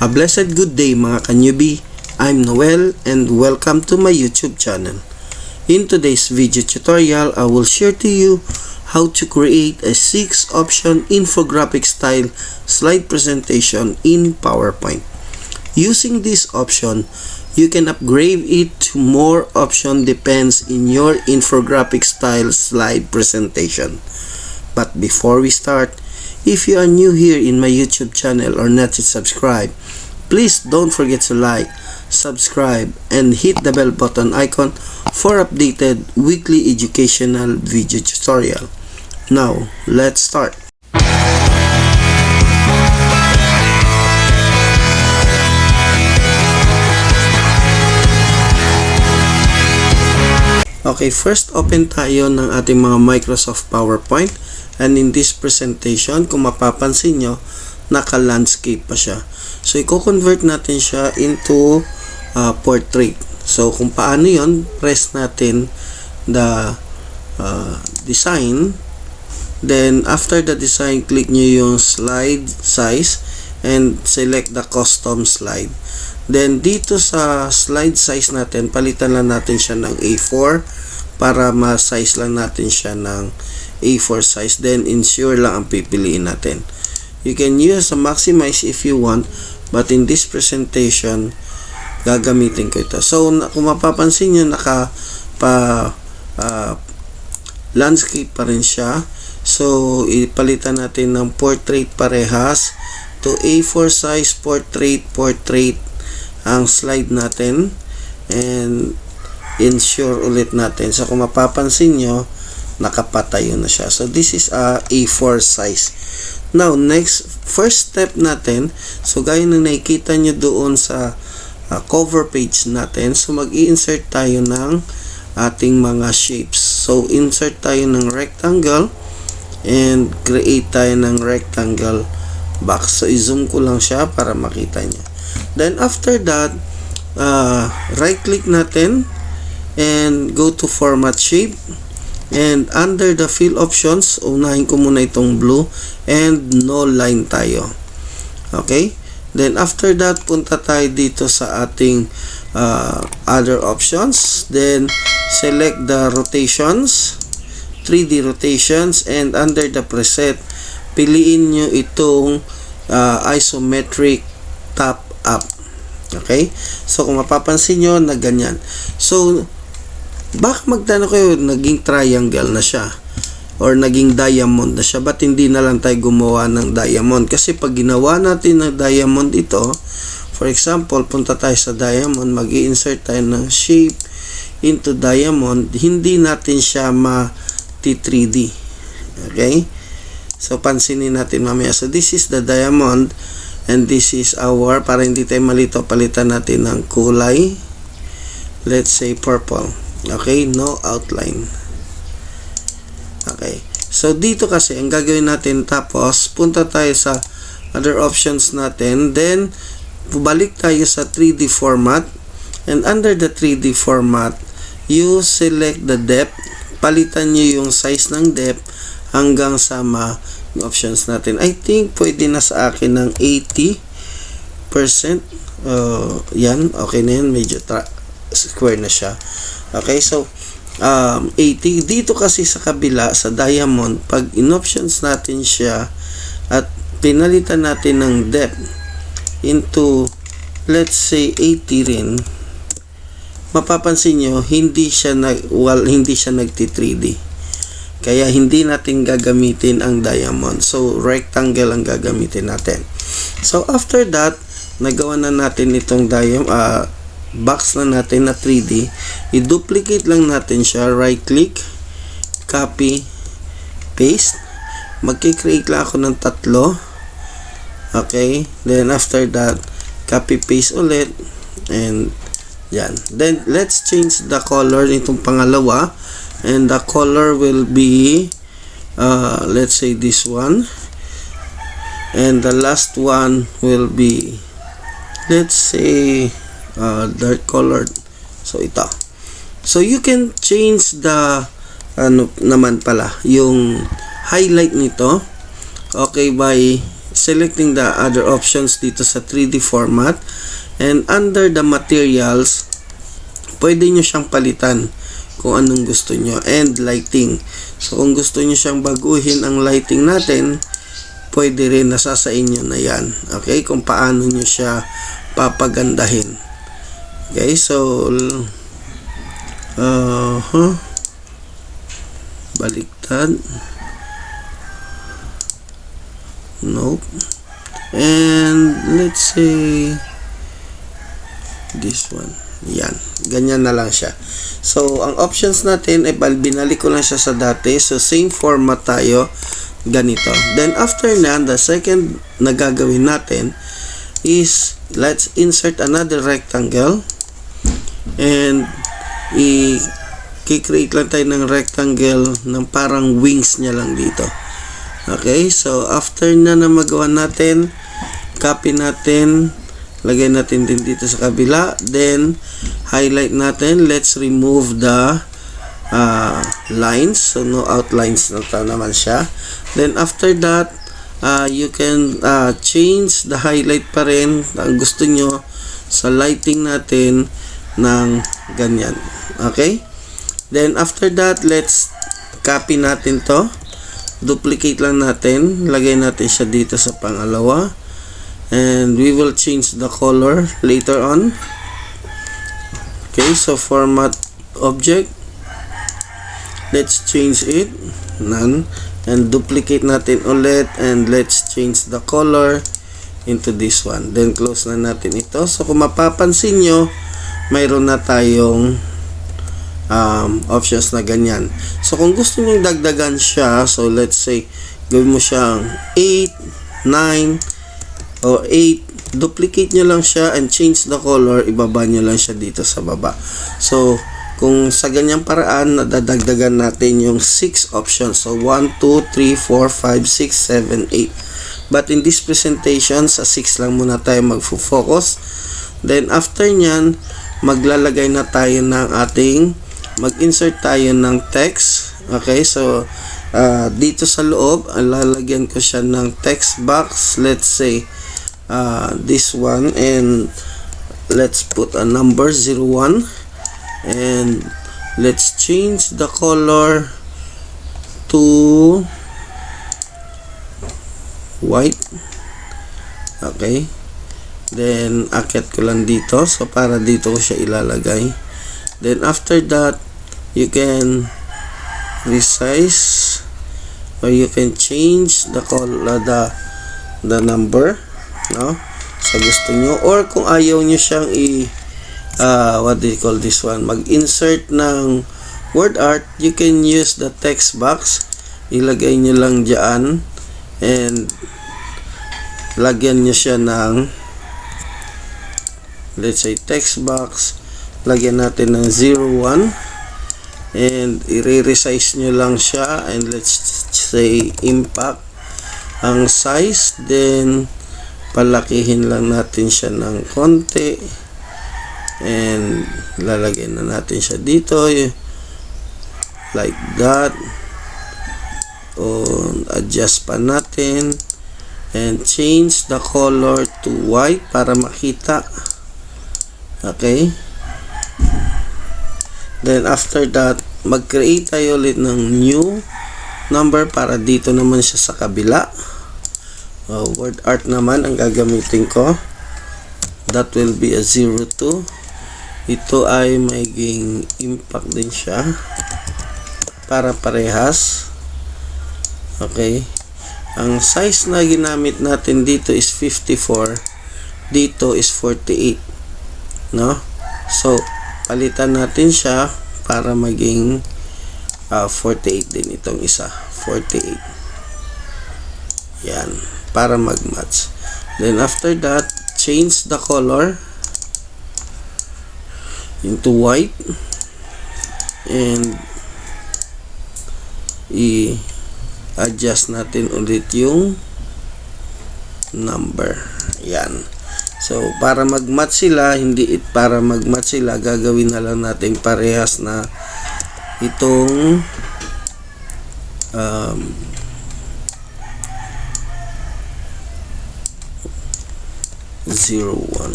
A blessed good day mga ka-newbie. I'm Noel and welcome to my YouTube channel. In today's video tutorial, I will share to you how to create a 6-option infographic style slide presentation in PowerPoint. Using this option, you can upgrade it to more option depends in your infographic style slide presentation. But before we start, if you are new here in my YouTube channel or not yet subscribed, please don't forget to like, subscribe, and hit the bell button icon for updated weekly educational video tutorial. Now, let's start. Okay, first open tayo ng ating mga Microsoft PowerPoint. And in this presentation, kung mapapansin nyo, naka-landscape pa siya. So, i-convert natin siya into portrait. So, kung paano yon, press natin the design. Then, after the design, click nyo yung slide size and select the custom slide. Then, dito sa slide size natin, palitan lang natin siya ng A4 para ma-size lang natin siya ng A4 size. Then, ensure lang ang pipiliin natin. You can use a maximize if you want, but in this presentation, gagamitin ko ito. So, kung mapapansin nyo, landscape pa rin siya. So, ipalitan natin ng portrait parehas to A4 size, portrait ang slide natin. And, ensure ulit natin. So, kung mapapansin nyo, nakapatayo na siya. So, this is a A4 size. Now, next, first step natin, so gaya na nakikita nyo doon sa cover page natin, so mag-i-insert tayo ng ating mga shapes. So, insert tayo ng rectangle and create tayo ng rectangle box. So, i-zoom ko lang siya para makita nyo. Then, after that, right-click natin and go to Format Shape. And under the fill options, unahin ko muna itong blue and no line tayo. Okay? Then after that, punta tayo dito sa ating other options. Then select the rotations, 3D rotations, and under the preset, piliin nyo itong isometric top up. Okay? So kung mapapansin nyo, na ganyan. So baka magtanong kayo, naging triangle na siya or naging diamond na siya, ba't hindi na lang tayo gumawa ng diamond? Kasi pag ginawa natin ng diamond ito, for example, punta tayo sa diamond, mag-i-insert tayo ng shape into diamond, hindi natin siya ma-3D. Okay? So, pansinin natin mamaya. So, this is the diamond and this is our, para hindi tayo malito, palitan natin ng kulay. Let's say purple. Okay, no outline. Okay. So, dito kasi, ang gagawin natin, tapos, punta tayo sa other options natin. Then, balik tayo sa 3D format. And under the 3D format, you select the depth. Palitan nyo yung size ng depth hanggang sa yung options natin. I think, pwede na sa akin ng 80%. Yan, okay na yan. Medyo square na siya. Okay, so 80 dito kasi sa kabila sa diamond, pag in-options natin siya at pinalitan natin ng depth into let's say 80 rin, mapapansin nyo hindi siya nagti-3D. Kaya hindi natin gagamitin ang diamond. So rectangle ang gagamitin natin. So after that, nagawa na natin itong diamond box na natin na 3D, i-duplicate lang natin siya, right click, copy, paste. Magki-create lang ako ng 3. Okay, then after that, copy paste ulit, and yan. Then let's change the color nitong pangalawa, and the color will be let's say this one, and the last one will be let's say dark colored. So ito. So you can change the naman pala yung highlight nito. Okay, by selecting the other options dito sa 3D format. And under the materials, pwede nyo siyang palitan kung anong gusto nyo. And lighting. So kung gusto nyo siyang baguhin ang lighting natin, pwede rin, nasa sa inyo na yan. Okay, kung paano nyo siya papagandahin. Okay, so baliktad. Nope. And let's say this one. Yan. Ganyan na lang siya. So, ang options natin ay binalik ko lang siya sa dati. So, same format tayo. Ganito. Then, after na, the second na gagawin natin is let's insert another rectangle. And i-create lang tayo ng rectangle ng parang wings niya lang dito. Okay, so after na magawa natin, copy natin, lagay natin din dito sa kabila, then highlight natin. Let's remove the lines, so no outlines na naman siya. Then after that, you can change the highlight pa rin ang gusto nyo sa lighting natin ng ganyan. Okay, then after that, let's copy natin to, duplicate lang natin, lagay natin siya dito sa pangalawa, and we will change the color later on. Okay, so format object, let's change it, none, and duplicate natin ulit, and let's change the color into this one. Then close na natin ito. So kung mapapansin nyo, mayroon na tayong options na ganyan. So kung gusto nyo dagdagan siya, so let's say gawin mo siyang 8, 9 or 8, duplicate nyo lang siya and change the color, ibaba nyo lang siya dito sa baba. So kung sa ganyang paraan, nadadagdagan natin yung 6 options. So 1, 2, 3, 4, 5, 6, 7, 8. But in this presentation, sa 6 lang muna tayo magfo-focus. Then after nyan, maglalagay na tayo ng ating, mag-insert tayo ng text. Okay, so dito sa loob, lalagyan ko siya ng text box. Let's say this one, and let's put a number 01, and let's change the color to white. Okay, then akyat ko lang dito, so para dito ko siya ilalagay. Then after that, you can resize or you can change the color, the number, no, sa gusto nyo, or kung ayaw nyo siyang what do you call this one, mag-insert ng word art, you can use the text box, ilagay nyo lang dyan, and lagyan nyo siya ng, let's say text box, lagyan natin ng 01, and i-resize nyo lang siya, and let's say impact ang size, then palakihin lang natin siya ng konti, and lalagyan na natin siya dito like that, o adjust pa natin and change the color to white para makita. Okay, then after that, mag-create tayo ulit ng new number para dito naman siya sa kabila. Word art naman ang gagamitin ko, that will be a 02. Ito ay maging impact din siya para parehas. Okay, ang size na ginamit natin dito is 54, dito is 48, no? So palitan natin siya para maging 48 din itong isa, 48. Yan, para mag-match. Then after that, change the color into white, and i-adjust natin ulit yung number. Yan. So para mag-match sila, para mag-match sila, gagawin na lang natin parehas na itong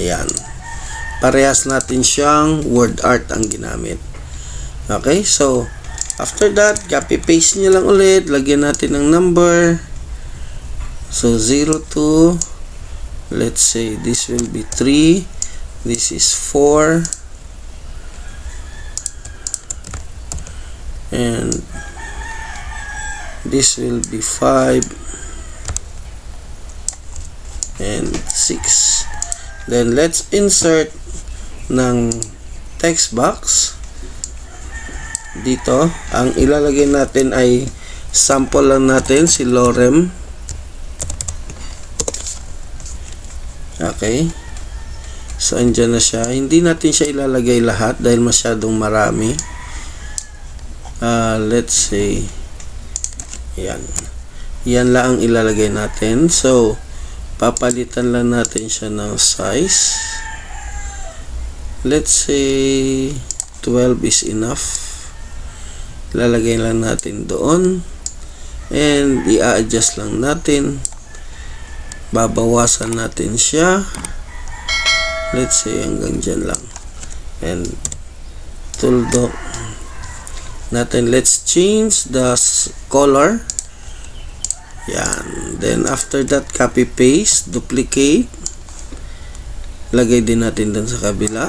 Ayan. Parehas natin siyang word art ang ginamit. Okay, so after that, copy paste nyo lang ulit. Lagyan natin ng number. So 0 to, let's say this will be 3. This is 4. And this will be 5 and 6. Then let's insert ng text box dito. Ang ilalagay natin ay sample lang natin, si Lorem. Okay, so andyan na siya. Hindi natin siya ilalagay lahat dahil masyadong marami. Let's say yan lang ang ilalagay natin. So papalitan lang natin siya ng size. Let's say 12 is enough. Lalagay lang natin doon and i-adjust lang natin. Babawasan natin siya. Let's say hanggang dyan lang. And tuldok natin. Let's change the color. Yan. Then after that, copy paste, duplicate. Lagay din natin dun sa kabila.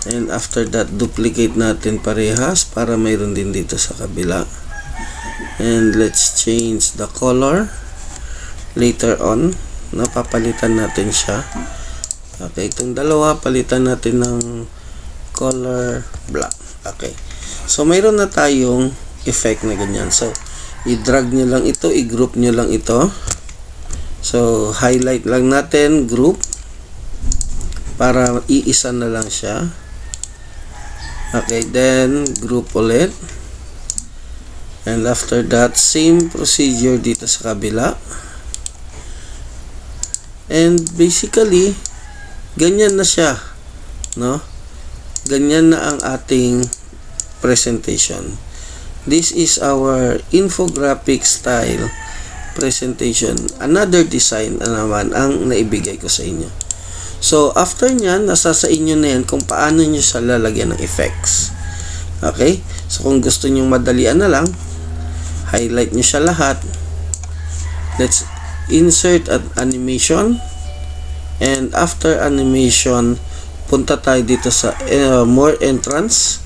And after that, duplicate natin parehas para mayroon din dito sa kabila. And let's change the color. Later on, napapalitan natin siya. Okay, itong dalawa, palitan natin ng color black. Okay. So, mayroon na tayong effect na ganyan. So, i-drag nyo lang ito, i-group nyo lang ito. So, highlight lang natin, group, para iisa na lang siya. Okay, then, group ulit. And after that, same procedure dito sa kabila. And basically, ganyan na siya, no? Ganyan na ang ating presentation. This is our infographic style presentation. Another design na naman ang naibigay ko sa inyo. So, after nyan, nasa sa inyo na yan kung paano nyo siya lalagyan ng effects. Okay? So, kung gusto nyo madalian na lang, highlight nyo siya lahat. Let's insert an animation. And after animation, punta tayo dito sa more entrance.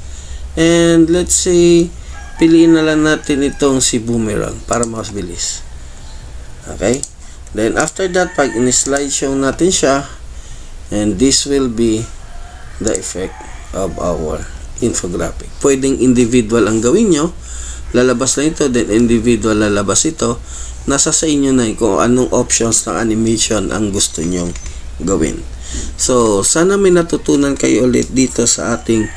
And let's say, piliin na lang natin itong si Boomerang para mas bilis. Okay? Then after that, pag in-slideshow natin siya, and this will be the effect of our infographic. Pwedeng individual ang gawin nyo. Lalabas na ito, then individual lalabas ito. Nasa sa inyo na kung anong options ng animation ang gusto nyong gawin. So, sana may natutunan kayo ulit dito sa ating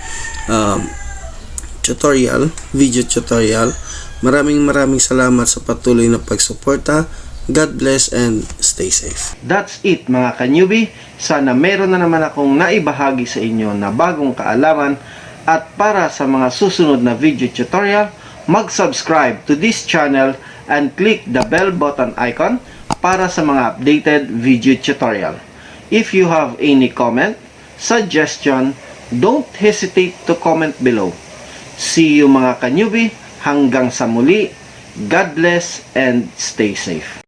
video tutorial. Maraming salamat sa patuloy na pagsuporta. God bless and stay safe. That's it mga ka-newbie. Sana meron na naman akong naibahagi sa inyo na bagong kaalaman. At para sa mga susunod na video tutorial, mag-subscribe to this channel and click the bell button icon para sa mga updated video tutorial. If you have any comment, suggestion, don't hesitate to comment below. See you mga ka-newbie. Hanggang sa muli. God bless and stay safe.